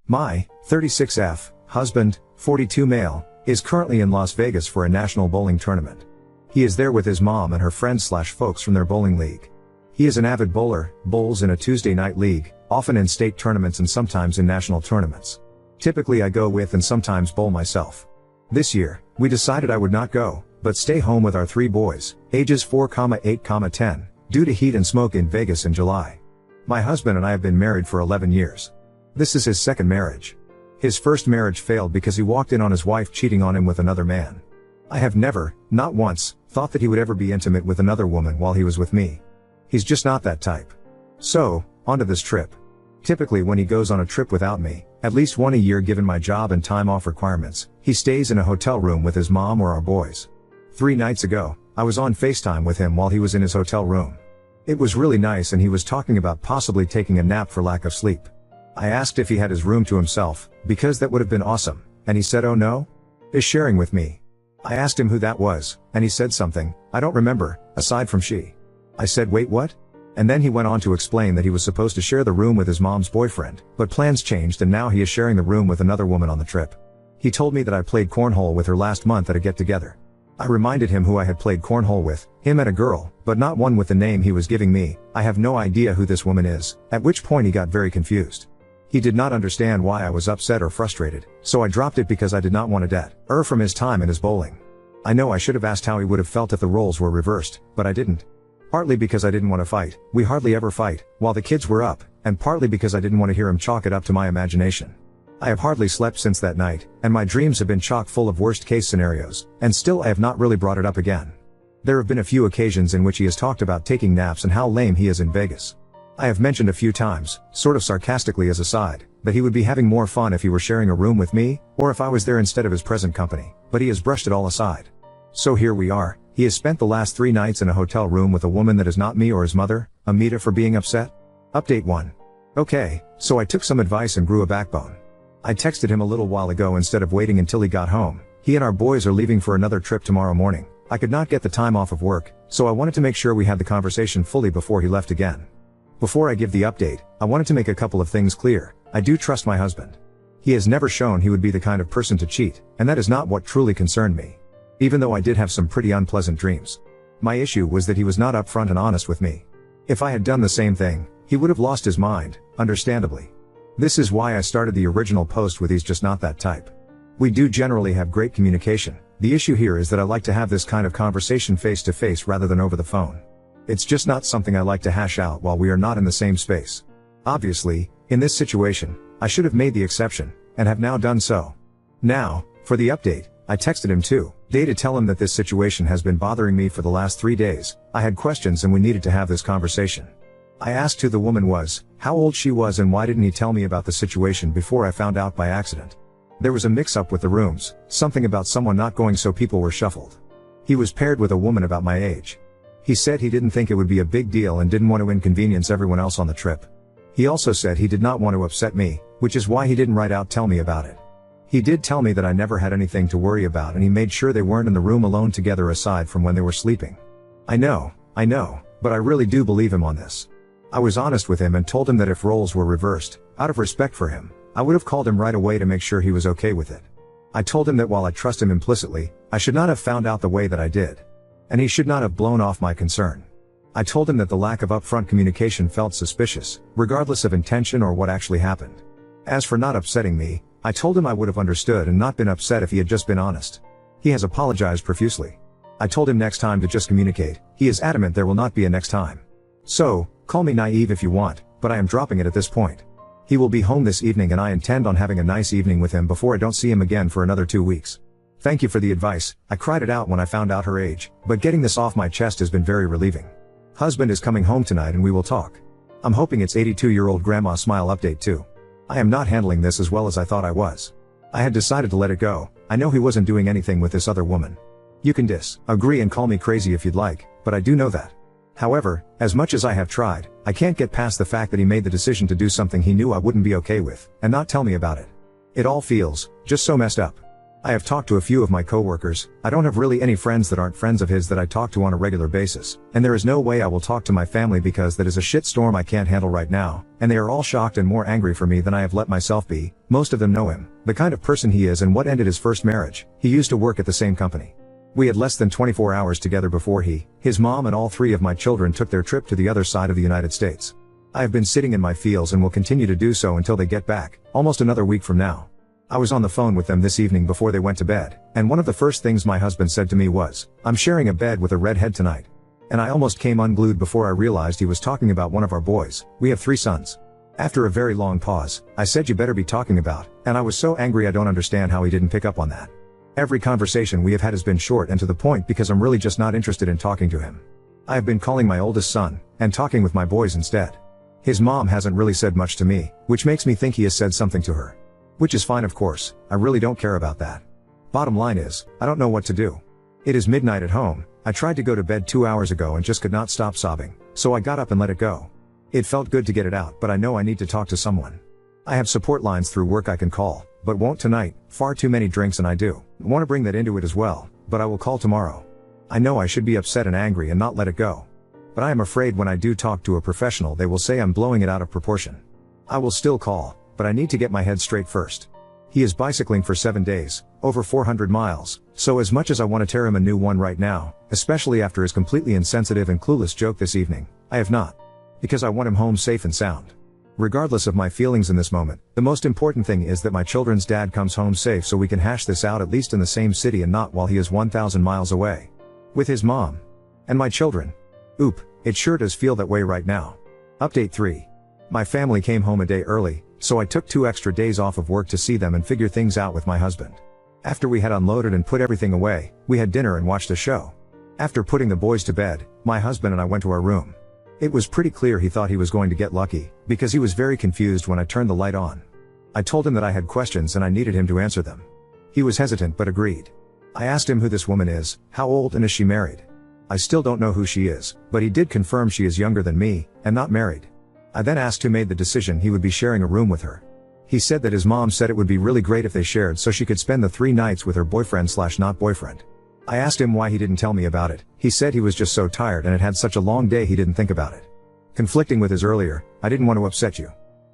My 36F husband, 42 male, is currently in Las Vegas for a national bowling tournament. He is there with his mom and her friends/folks from their bowling league. He is an avid bowler, bowls in a Tuesday night league, often in state tournaments and sometimes in national tournaments. Typically I go with and sometimes bowl myself. This year, we decided I would not go, but stay home with our 3 boys, ages 4, 8, 10, due to heat and smoke in Vegas in July. My husband and I have been married for 11 years. This is his second marriage. His first marriage failed because he walked in on his wife cheating on him with another man. I have never, not once, thought that he would ever be intimate with another woman while he was with me. He's just not that type. So, onto this trip. Typically when he goes on a trip without me, at least one a year given my job and time off requirements, he stays in a hotel room with his mom or our boys. 3 nights ago, I was on FaceTime with him while he was in his hotel room. It was really nice and he was talking about possibly taking a nap for lack of sleep. I asked if he had his room to himself, because that would have been awesome, and he said oh no? Is sharing with me. I asked him who that was, and he said something, I don't remember, aside from she. I said wait what? And then he went on to explain that he was supposed to share the room with his mom's boyfriend, but plans changed and now he is sharing the room with another woman on the trip. He told me that I played cornhole with her last month at a get-together. I reminded him who I had played cornhole with, him and a girl, but not one with the name he was giving me. I have no idea who this woman is, at which point he got very confused. He did not understand why I was upset or frustrated, so I dropped it because I did not want to deter from his time and his bowling. I know I should have asked how he would have felt if the roles were reversed, but I didn't. Partly because I didn't want to fight, we hardly ever fight, while the kids were up, and partly because I didn't want to hear him chalk it up to my imagination. I have hardly slept since that night, and my dreams have been chock full of worst case scenarios, and still I have not really brought it up again. There have been a few occasions in which he has talked about taking naps and how lame he is in Vegas. I have mentioned a few times, sort of sarcastically as a side, that he would be having more fun if he were sharing a room with me, or if I was there instead of his present company, but he has brushed it all aside. So here we are, he has spent the last 3 nights in a hotel room with a woman that is not me or his mother. Amita for being upset? Update 1. Okay, so I took some advice and grew a backbone. I texted him a little while ago instead of waiting until he got home. He and our boys are leaving for another trip tomorrow morning. I could not get the time off of work, so I wanted to make sure we had the conversation fully before he left again. Before I give the update, I wanted to make a couple of things clear. I do trust my husband. He has never shown he would be the kind of person to cheat, and that is not what truly concerned me. Even though I did have some pretty unpleasant dreams. My issue was that he was not upfront and honest with me. If I had done the same thing, he would have lost his mind, understandably. This is why I started the original post with he's just not that type. We do generally have great communication. The issue here is that I like to have this kind of conversation face to face rather than over the phone. It's just not something I like to hash out while we are not in the same space. Obviously, in this situation, I should have made the exception, and have now done so. Now, for the update, I texted him today to tell him that this situation has been bothering me for the last 3 days. I had questions and we needed to have this conversation. I asked who the woman was, how old she was and why didn't he tell me about the situation before I found out by accident. There was a mix-up with the rooms, something about someone not going so people were shuffled. He was paired with a woman about my age. He said he didn't think it would be a big deal and didn't want to inconvenience everyone else on the trip. He also said he did not want to upset me, which is why he didn't write out tell me about it. He did tell me that I never had anything to worry about and he made sure they weren't in the room alone together aside from when they were sleeping. I know, but I really do believe him on this. I was honest with him and told him that if roles were reversed, out of respect for him, I would have called him right away to make sure he was okay with it. I told him that while I trust him implicitly, I should not have found out the way that I did. And he should not have blown off my concern. I told him that the lack of upfront communication felt suspicious, regardless of intention or what actually happened. As for not upsetting me, I told him I would have understood and not been upset if he had just been honest. He has apologized profusely. I told him next time to just communicate. He is adamant there will not be a next time. So, call me naive if you want, but I am dropping it at this point. He will be home this evening and I intend on having a nice evening with him before I don't see him again for another 2 weeks. Thank you for the advice. I cried it out when I found out her age, but getting this off my chest has been very relieving. Husband is coming home tonight and we will talk. I'm hoping it's 82-year-old grandma smile update too. I am not handling this as well as I thought I was. I had decided to let it go. I know he wasn't doing anything with this other woman. You can disagree and call me crazy if you'd like, but I do know that. However, as much as I have tried, I can't get past the fact that he made the decision to do something he knew I wouldn't be okay with, and not tell me about it. It all feels just so messed up. I have talked to a few of my coworkers. I don't have really any friends that aren't friends of his that I talk to on a regular basis, and there is no way I will talk to my family because that is a shitstorm I can't handle right now, and they are all shocked and more angry for me than I have let myself be. Most of them know him, the kind of person he is and what ended his first marriage. He used to work at the same company. We had less than 24 hours together before his mom and all three of my children took their trip to the other side of the United States. I have been sitting in my feels and will continue to do so until they get back, almost another week from now. I was on the phone with them this evening before they went to bed, and one of the first things my husband said to me was, "I'm sharing a bed with a redhead tonight." And I almost came unglued before I realized he was talking about one of our boys. We have 3 sons. After a very long pause, I said, "You better be talking about," and I was so angry I don't understand how he didn't pick up on that. Every conversation we have had has been short and to the point because I'm really just not interested in talking to him. I have been calling my oldest son, and talking with my boys instead. His mom hasn't really said much to me, which makes me think he has said something to her. Which is fine, of course. I really don't care about that. Bottom line is, I don't know what to do. It is midnight at home. I tried to go to bed 2 hours ago and just could not stop sobbing, so I got up and let it go. It felt good to get it out, but I know I need to talk to someone. I have support lines through work I can call, but won't tonight. Far too many drinks and I do want to bring that into it as well, but I will call tomorrow. I know I should be upset and angry and not let it go. But I am afraid when I do talk to a professional they will say I'm blowing it out of proportion. I will still call, but I need to get my head straight first. He is bicycling for 7 days, over 400 miles, so as much as I want to tear him a new one right now, especially after his completely insensitive and clueless joke this evening, I have not. Because I want him home safe and sound. Regardless of my feelings in this moment, the most important thing is that my children's dad comes home safe so we can hash this out at least in the same city and not while he is 1,000 miles away. With his mom. And my children. Oop, it sure does feel that way right now. Update 3. My family came home a day early, so I took 2 extra days off of work to see them and figure things out with my husband. After we had unloaded and put everything away, we had dinner and watched a show. After putting the boys to bed, my husband and I went to our room. It was pretty clear he thought he was going to get lucky, because he was very confused when I turned the light on. I told him that I had questions and I needed him to answer them. He was hesitant but agreed. I asked him who this woman is, how old, and is she married? I still don't know who she is, but he did confirm she is younger than me, and not married. I then asked who made the decision he would be sharing a room with her. He said that his mom said it would be really great if they shared so she could spend the 3 nights with her boyfriend/not boyfriend. I asked him why he didn't tell me about it. He said he was just so tired and had had such a long day he didn't think about it. Conflicting with his earlier, "I didn't want to upset you."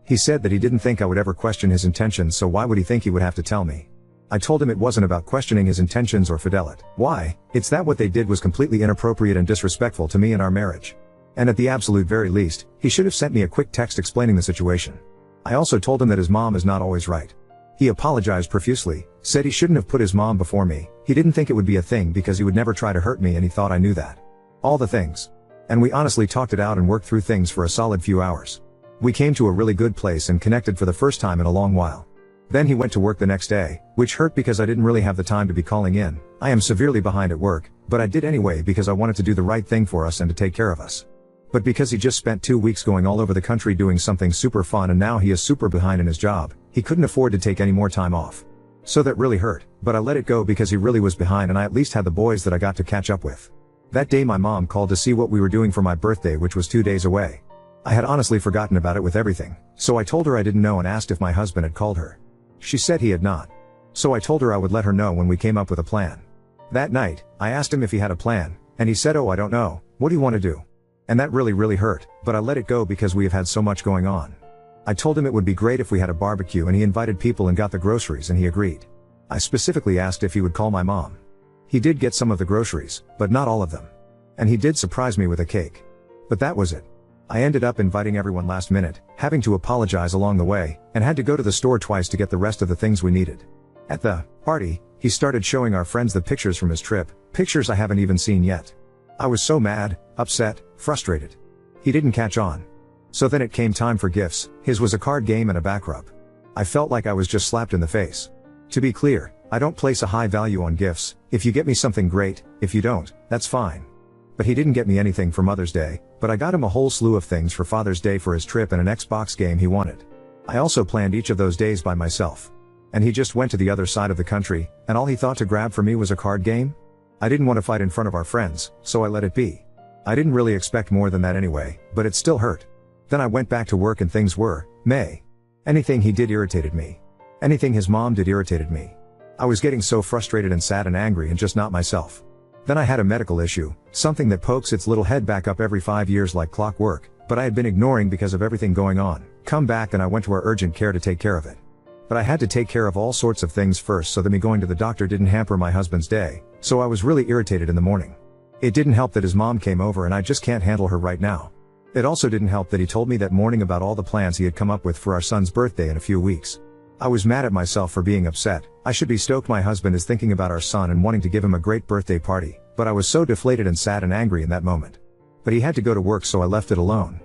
He said that he didn't think I would ever question his intentions, so why would he think he would have to tell me? I told him it wasn't about questioning his intentions or fidelity. Why? It's that what they did was completely inappropriate and disrespectful to me and our marriage. And at the absolute very least, he should have sent me a quick text explaining the situation. I also told him that his mom is not always right. He apologized profusely, said he shouldn't have put his mom before me. He didn't think it would be a thing because he would never try to hurt me and he thought I knew that. All the things. And we honestly talked it out and worked through things for a solid few hours. We came to a really good place and connected for the first time in a long while. Then he went to work the next day, which hurt because I didn't really have the time to be calling in. I am severely behind at work, but I did anyway because I wanted to do the right thing for us and to take care of us. But because he just spent 2 weeks going all over the country doing something super fun and now he is super behind in his job, he couldn't afford to take any more time off. So that really hurt, but I let it go because he really was behind and I at least had the boys that I got to catch up with. That day my mom called to see what we were doing for my birthday, which was 2 days away. I had honestly forgotten about it with everything, so I told her I didn't know and asked if my husband had called her. She said he had not. So I told her I would let her know when we came up with a plan. That night, I asked him if he had a plan, and he said, "Oh, I don't know, what do you want to do?" And that really hurt, but I let it go because we have had so much going on. I told him it would be great if we had a barbecue and he invited people and got the groceries and he agreed. I specifically asked if he would call my mom. He did get some of the groceries, but not all of them. And he did surprise me with a cake. But that was it. I ended up inviting everyone last minute, having to apologize along the way, and had to go to the store twice to get the rest of the things we needed. At the party, he started showing our friends the pictures from his trip, pictures I haven't even seen yet. I was so mad, upset, frustrated. He didn't catch on. So then it came time for gifts. His was a card game and a back rub. I felt like I was just slapped in the face. To be clear, I don't place a high value on gifts. If you get me something great, if you don't, that's fine. But he didn't get me anything for Mother's Day, but I got him a whole slew of things for Father's Day for his trip and an Xbox game he wanted. I also planned each of those days by myself. And he just went to the other side of the country, and all he thought to grab for me was a card game? I didn't want to fight in front of our friends, so I let it be. I didn't really expect more than that anyway, but it still hurt. Then I went back to work and things were meh. Anything he did irritated me. Anything his mom did irritated me. I was getting so frustrated and sad and angry and just not myself. Then I had a medical issue, something that pokes its little head back up every 5 years like clockwork, but I had been ignoring because of everything going on. Come back and I went to our urgent care to take care of it. But I had to take care of all sorts of things first so that me going to the doctor didn't hamper my husband's day, so I was really irritated in the morning. It didn't help that his mom came over and I just can't handle her right now. It also didn't help that he told me that morning about all the plans he had come up with for our son's birthday in a few weeks. I was mad at myself for being upset. I should be stoked my husband is thinking about our son and wanting to give him a great birthday party, but I was so deflated and sad and angry in that moment. But he had to go to work, so I left it alone.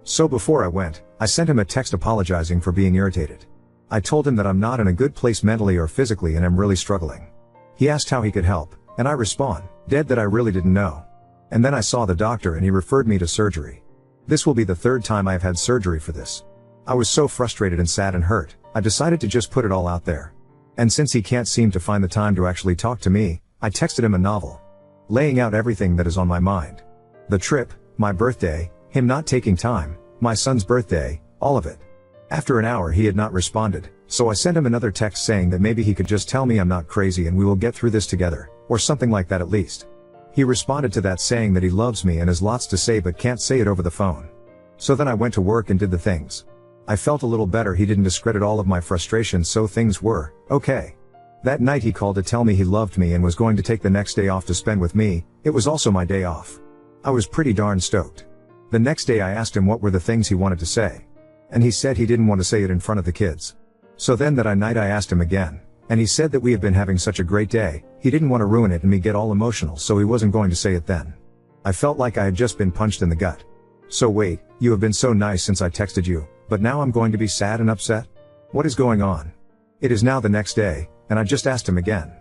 So before I went, I sent him a text apologizing for being irritated. I told him that I'm not in a good place mentally or physically and am really struggling. He asked how he could help, and I respond, dead that I really didn't know. And then I saw the doctor and he referred me to surgery. This will be the third time I have had surgery for this. I was so frustrated and sad and hurt, I decided to just put it all out there. And since he can't seem to find the time to actually talk to me, I texted him a novel, laying out everything that is on my mind. The trip, my birthday, him not taking time, my son's birthday, all of it. After an hour he had not responded, so I sent him another text saying that maybe he could just tell me I'm not crazy and we will get through this together, or something like that at least. He responded to that saying that he loves me and has lots to say but can't say it over the phone. So then I went to work and did the things. I felt a little better. He didn't discredit all of my frustrations, so things were okay. That night he called to tell me he loved me and was going to take the next day off to spend with me. It was also my day off. I was pretty darn stoked. The next day I asked him what were the things he wanted to say. And he said he didn't want to say it in front of the kids. So then that night I asked him again, and he said that we have been having such a great day, he didn't want to ruin it and me get all emotional, so he wasn't going to say it then. I felt like I had just been punched in the gut. So wait, you have been so nice since I texted you, but now I'm going to be sad and upset? What is going on? It is now the next day, and I just asked him again.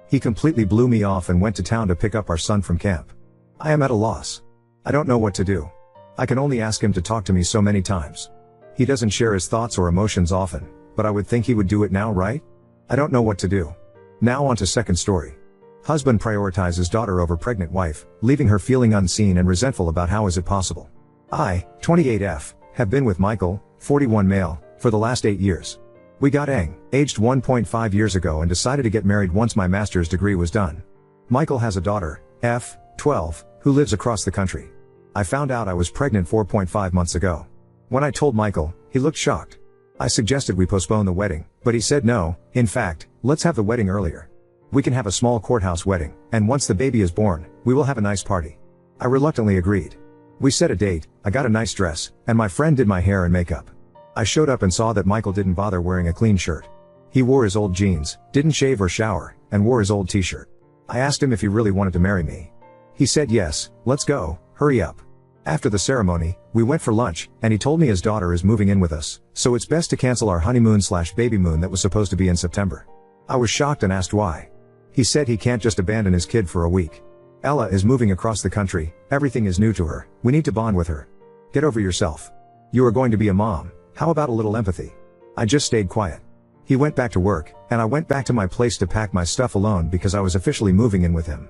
He completely blew me off and went to town to pick up our son from camp. I am at a loss. I don't know what to do. I can only ask him to talk to me so many times. He doesn't share his thoughts or emotions often, but I would think he would do it now, right? I don't know what to do. Now on to second story. Husband prioritizes daughter over pregnant wife, leaving her feeling unseen and resentful about how is it possible. I, 28F, have been with Michael, 41 male, for the last 8 years. We got aged 1.5 years ago and decided to get married once my master's degree was done. Michael has a daughter, F, 12, who lives across the country. I found out I was pregnant 4.5 months ago. When I told Michael, he looked shocked. I suggested we postpone the wedding, but he said no. In fact, let's have the wedding earlier. We can have a small courthouse wedding, and once the baby is born, we will have a nice party. I reluctantly agreed. We set a date, I got a nice dress, and my friend did my hair and makeup. I showed up and saw that Michael didn't bother wearing a clean shirt. He wore his old jeans, didn't shave or shower, and wore his old t-shirt. I asked him if he really wanted to marry me. He said yes, let's go, hurry up. After the ceremony, we went for lunch, and he told me his daughter is moving in with us, so it's best to cancel our honeymoon/baby moon that was supposed to be in September. I was shocked and asked why. He said he can't just abandon his kid for a week. Ella is moving across the country, everything is new to her, we need to bond with her. Get over yourself. You are going to be a mom, how about a little empathy? I just stayed quiet. He went back to work, and I went back to my place to pack my stuff alone because I was officially moving in with him.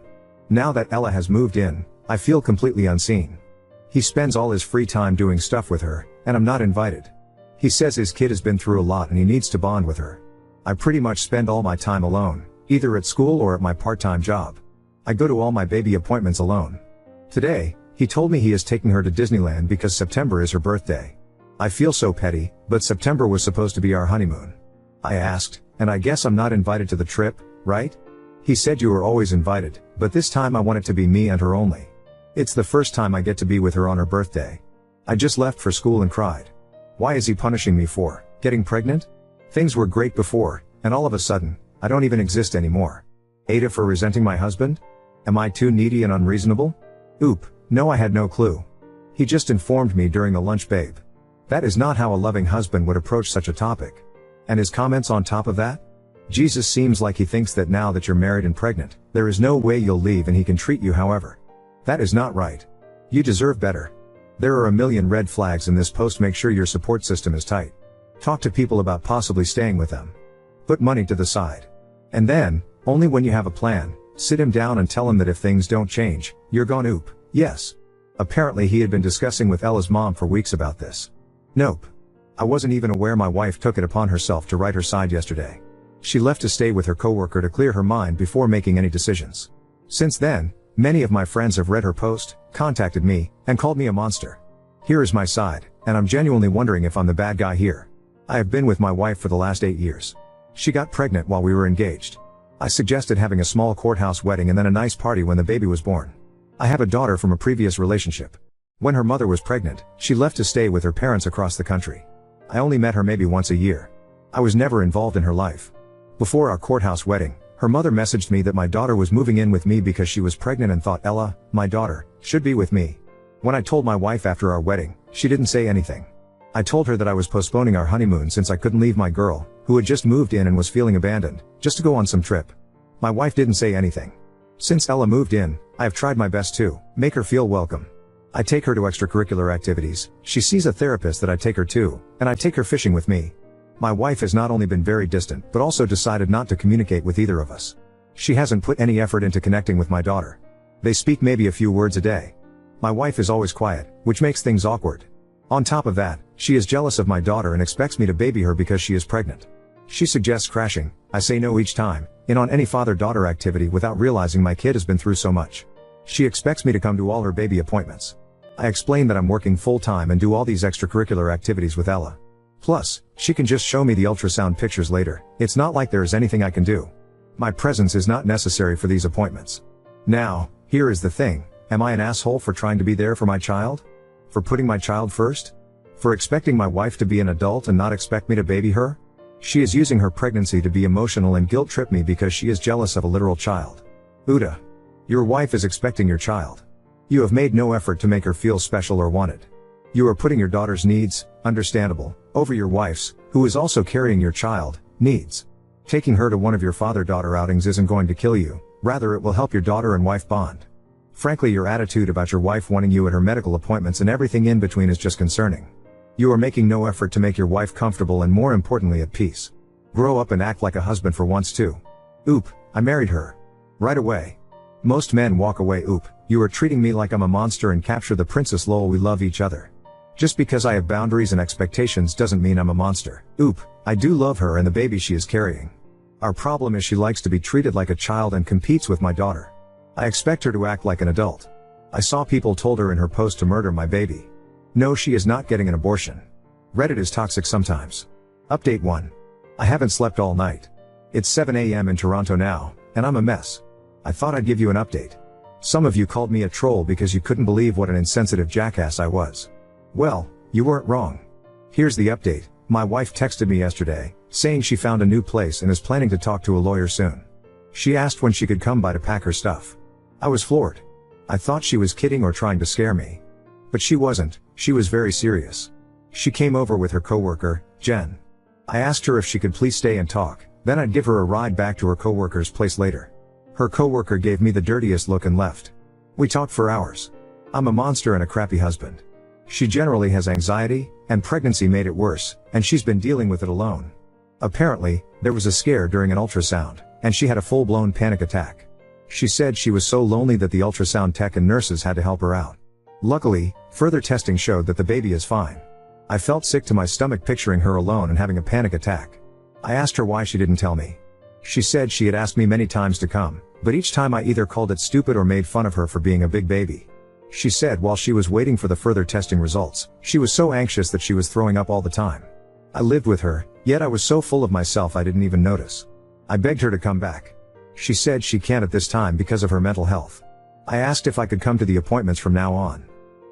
Now that Ella has moved in, I feel completely unseen. He spends all his free time doing stuff with her, and I'm not invited. He says his kid has been through a lot and he needs to bond with her. I pretty much spend all my time alone, either at school or at my part-time job. I go to all my baby appointments alone. Today, he told me he is taking her to Disneyland because September is her birthday. I feel so petty, but September was supposed to be our honeymoon. I asked, and I guess I'm not invited to the trip, right? He said you are always invited, but this time I want it to be me and her only. It's the first time I get to be with her on her birthday. I just left for school and cried. Why is he punishing me for getting pregnant? Things were great before, and all of a sudden, I don't even exist anymore. Ada for resenting my husband? Am I too needy and unreasonable? Oop, no, I had no clue. He just informed me during the lunch, babe. That is not how a loving husband would approach such a topic. And his comments on top of that? Jesus seems like he thinks that now that you're married and pregnant, there is no way you'll leave and he can treat you however. That is not right. You deserve better. There are a million red flags in this post. Make sure your support system is tight. Talk to people about possibly staying with them. Put money to the side. And then, only when you have a plan, sit him down and tell him that if things don't change, you're gone. Oop, yes. Apparently he had been discussing with Ella's mom for weeks about this. Nope. I wasn't even aware my wife took it upon herself to write her side yesterday. She left to stay with her coworker to clear her mind before making any decisions. Since then, many of my friends have read her post, contacted me, and called me a monster. Here is my side, and I'm genuinely wondering if I'm the bad guy here. I have been with my wife for the last 8 years. She got pregnant while we were engaged. I suggested having a small courthouse wedding and then a nice party when the baby was born. I have a daughter from a previous relationship. When her mother was pregnant, she left to stay with her parents across the country. I only met her maybe once a year. I was never involved in her life. Before our courthouse wedding, her mother messaged me that my daughter was moving in with me because she was pregnant and thought Ella, my daughter, should be with me. When I told my wife after our wedding, she didn't say anything. I told her that I was postponing our honeymoon since I couldn't leave my girl, who had just moved in and was feeling abandoned, just to go on some trip. My wife didn't say anything. Since Ella moved in, I have tried my best to make her feel welcome. I take her to extracurricular activities, she sees a therapist that I take her to, and I take her fishing with me. My wife has not only been very distant but also decided not to communicate with either of us. She hasn't put any effort into connecting with my daughter. They speak maybe a few words a day. My wife is always quiet, which makes things awkward. On top of that, she is jealous of my daughter and expects me to baby her because she is pregnant. She suggests crashing, I say no each time, in on any father-daughter activity without realizing my kid has been through so much. She expects me to come to all her baby appointments. I explain that I'm working full-time and do all these extracurricular activities with Ella. Plus, she can just show me the ultrasound pictures later, it's not like there is anything I can do. My presence is not necessary for these appointments. Now, here is the thing, am I an asshole for trying to be there for my child? For putting my child first? For expecting my wife to be an adult and not expect me to baby her? She is using her pregnancy to be emotional and guilt trip me because she is jealous of a literal child. Uta. Your wife is expecting your child. You have made no effort to make her feel special or wanted. You are putting your daughter's needs, understandable, over your wife's, who is also carrying your child, needs. Taking her to one of your father-daughter outings isn't going to kill you, rather it will help your daughter and wife bond. Frankly, your attitude about your wife wanting you at her medical appointments and everything in between is just concerning. You are making no effort to make your wife comfortable and more importantly at peace. Grow up and act like a husband for once too. Oop, I married her. Right away. Most men walk away. Oop, you are treating me like I'm a monster and capture the princess lol, we love each other. Just because I have boundaries and expectations doesn't mean I'm a monster. Oop, I do love her and the baby she is carrying. Our problem is she likes to be treated like a child and competes with my daughter. I expect her to act like an adult. I saw people told her in her post to murder my baby. No, she is not getting an abortion. Reddit is toxic sometimes. Update 1. I haven't slept all night. It's 7 a.m. in Toronto now, and I'm a mess. I thought I'd give you an update. Some of you called me a troll because you couldn't believe what an insensitive jackass I was. Well, you weren't wrong. Here's the update. My wife texted me yesterday, saying she found a new place and is planning to talk to a lawyer soon. She asked when she could come by to pack her stuff. I was floored. I thought she was kidding or trying to scare me. But she wasn't, she was very serious. She came over with her coworker, Jen. I asked her if she could please stay and talk, then I'd give her a ride back to her coworker's place later. Her coworker gave me the dirtiest look and left. We talked for hours. I'm a monster and a crappy husband. She generally has anxiety, and pregnancy made it worse, and she's been dealing with it alone. Apparently, there was a scare during an ultrasound, and she had a full-blown panic attack. She said she was so lonely that the ultrasound tech and nurses had to help her out. Luckily, further testing showed that the baby is fine. I felt sick to my stomach picturing her alone and having a panic attack. I asked her why she didn't tell me. She said she had asked me many times to come, but each time I either called it stupid or made fun of her for being a big baby. She said while she was waiting for the further testing results, she was so anxious that she was throwing up all the time. I lived with her, yet I was so full of myself I didn't even notice. I begged her to come back. She said she can't at this time because of her mental health. I asked if I could come to the appointments from now on.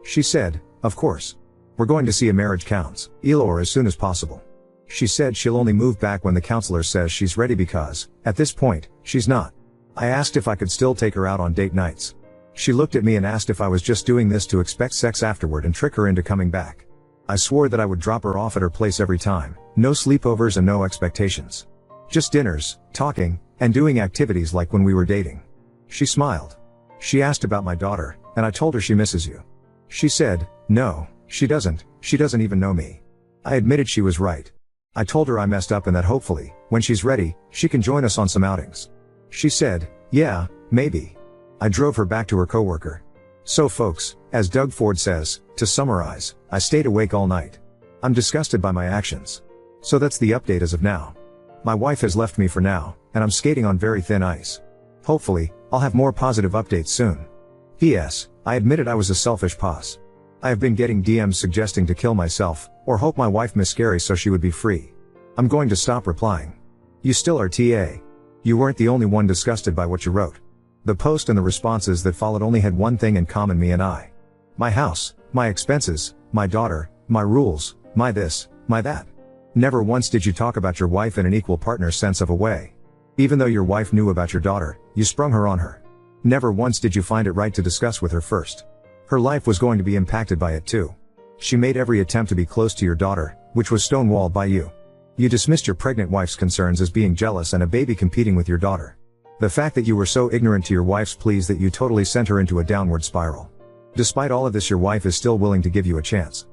She said, of course. We're going to see a marriage counselor as soon as possible. She said she'll only move back when the counselor says she's ready because, at this point, she's not. I asked if I could still take her out on date nights. She looked at me and asked if I was just doing this to expect sex afterward and trick her into coming back. I swore that I would drop her off at her place every time, no sleepovers and no expectations. Just dinners, talking, and doing activities like when we were dating. She smiled. She asked about my daughter, and I told her she misses you. She said, no, she doesn't even know me. I admitted she was right. I told her I messed up and that hopefully, when she's ready, she can join us on some outings. She said, yeah, maybe. I drove her back to her coworker. So folks, as Doug Ford says, to summarize, I stayed awake all night. I'm disgusted by my actions. So that's the update as of now. My wife has left me for now, and I'm skating on very thin ice. Hopefully, I'll have more positive updates soon. P.S. I admitted I was a selfish puss. I have been getting DMs suggesting to kill myself, or hope my wife miscarries so she would be free. I'm going to stop replying. You still are TA. You weren't the only one disgusted by what you wrote. The post and the responses that followed only had one thing in common: me and I. My house, my expenses, my daughter, my rules, my this, my that. Never once did you talk about your wife in an equal partner sense of a way. Even though your wife knew about your daughter, you sprung her on her. Never once did you find it right to discuss with her first. Her life was going to be impacted by it too. She made every attempt to be close to your daughter, which was stonewalled by you. You dismissed your pregnant wife's concerns as being jealous and a baby competing with your daughter. The fact that you were so ignorant to your wife's pleas that you totally sent her into a downward spiral. Despite all of this, your wife is still willing to give you a chance.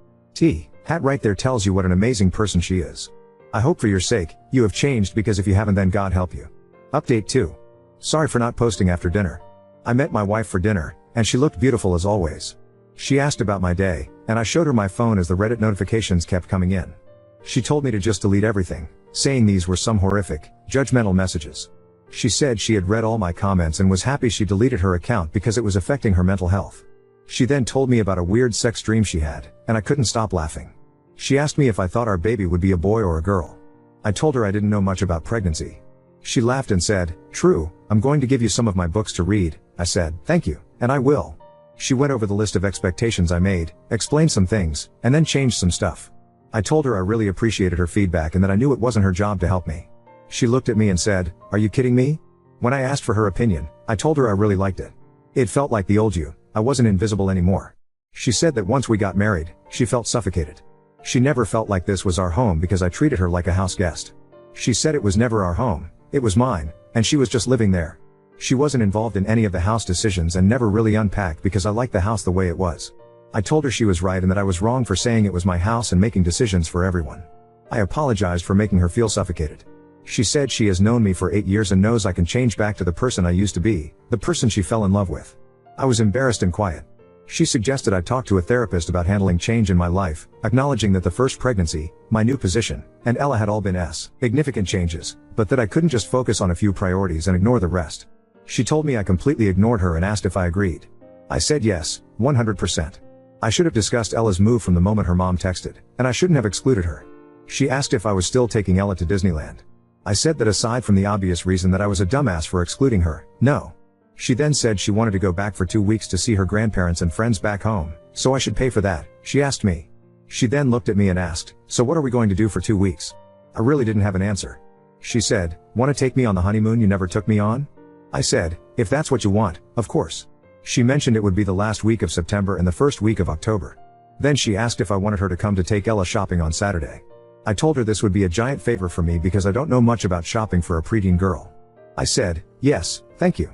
Hat right there tells you what an amazing person she is. I hope for your sake, you have changed, because if you haven't, then God help you. Update 2. Sorry for not posting after dinner. I met my wife for dinner, and she looked beautiful as always. She asked about my day, and I showed her my phone as the Reddit notifications kept coming in. She told me to just delete everything, saying these were some horrific, judgmental messages. She said she had read all my comments and was happy she deleted her account because it was affecting her mental health. She then told me about a weird sex dream she had, and I couldn't stop laughing. She asked me if I thought our baby would be a boy or a girl. I told her I didn't know much about pregnancy. She laughed and said, "True, I'm going to give you some of my books to read." I said, "Thank you, and I will." She went over the list of expectations I made, explained some things, and then changed some stuff. I told her I really appreciated her feedback and that I knew it wasn't her job to help me. She looked at me and said, "Are you kidding me?" When I asked for her opinion, I told her I really liked it. It felt like the old you, I wasn't invisible anymore. She said that once we got married, she felt suffocated. She never felt like this was our home because I treated her like a house guest. She said it was never our home, it was mine, and she was just living there. She wasn't involved in any of the house decisions and never really unpacked because I liked the house the way it was. I told her she was right and that I was wrong for saying it was my house and making decisions for everyone. I apologized for making her feel suffocated. She said she has known me for 8 years and knows I can change back to the person I used to be, the person she fell in love with. I was embarrassed and quiet. She suggested I talk to a therapist about handling change in my life, acknowledging that the first pregnancy, my new position, and Ella had all been significant changes, but that I couldn't just focus on a few priorities and ignore the rest. She told me I completely ignored her and asked if I agreed. I said yes, 100%. I should have discussed Ella's move from the moment her mom texted, and I shouldn't have excluded her. She asked if I was still taking Ella to Disneyland. I said that aside from the obvious reason that I was a dumbass for excluding her, no. She then said she wanted to go back for 2 weeks to see her grandparents and friends back home, so I should pay for that, she asked me. She then looked at me and asked, "So what are we going to do for 2 weeks?" I really didn't have an answer. She said, "Want to take me on the honeymoon you never took me on?" I said, "If that's what you want, of course." She mentioned it would be the last week of September and the first week of October. Then she asked if I wanted her to come to take Ella shopping on Saturday. I told her this would be a giant favor for me because I don't know much about shopping for a preteen girl. I said, "Yes, thank you."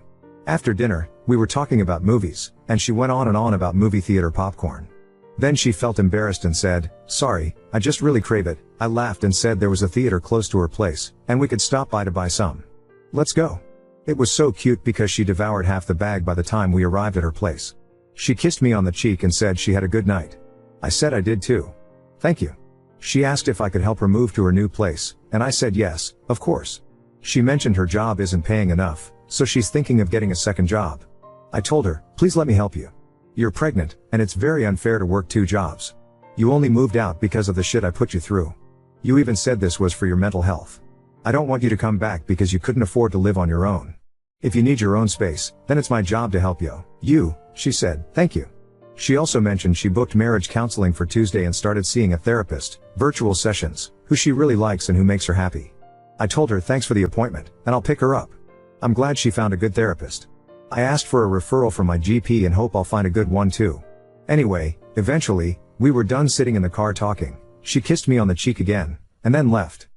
After dinner, we were talking about movies, and she went on and on about movie theater popcorn. Then she felt embarrassed and said, "Sorry, I just really crave it." I laughed and said there was a theater close to her place, and we could stop by to buy some. "Let's go." It was so cute because she devoured half the bag by the time we arrived at her place. She kissed me on the cheek and said she had a good night. I said I did too. "Thank you." She asked if I could help her move to her new place, and I said yes, of course. She mentioned her job isn't paying enough, so she's thinking of getting a second job. I told her, "Please let me help you. You're pregnant, and it's very unfair to work 2 jobs. You only moved out because of the shit I put you through. You even said this was for your mental health. I don't want you to come back because you couldn't afford to live on your own. If you need your own space, then it's my job to help you." She said, "Thank you." She also mentioned she booked marriage counseling for Tuesday and started seeing a therapist, virtual sessions, who she really likes and who makes her happy. I told her thanks for the appointment, and I'll pick her up. I'm glad she found a good therapist. I asked for a referral from my GP and hope I'll find a good one too. Anyway, eventually, we were done sitting in the car talking. She kissed me on the cheek again, and then left.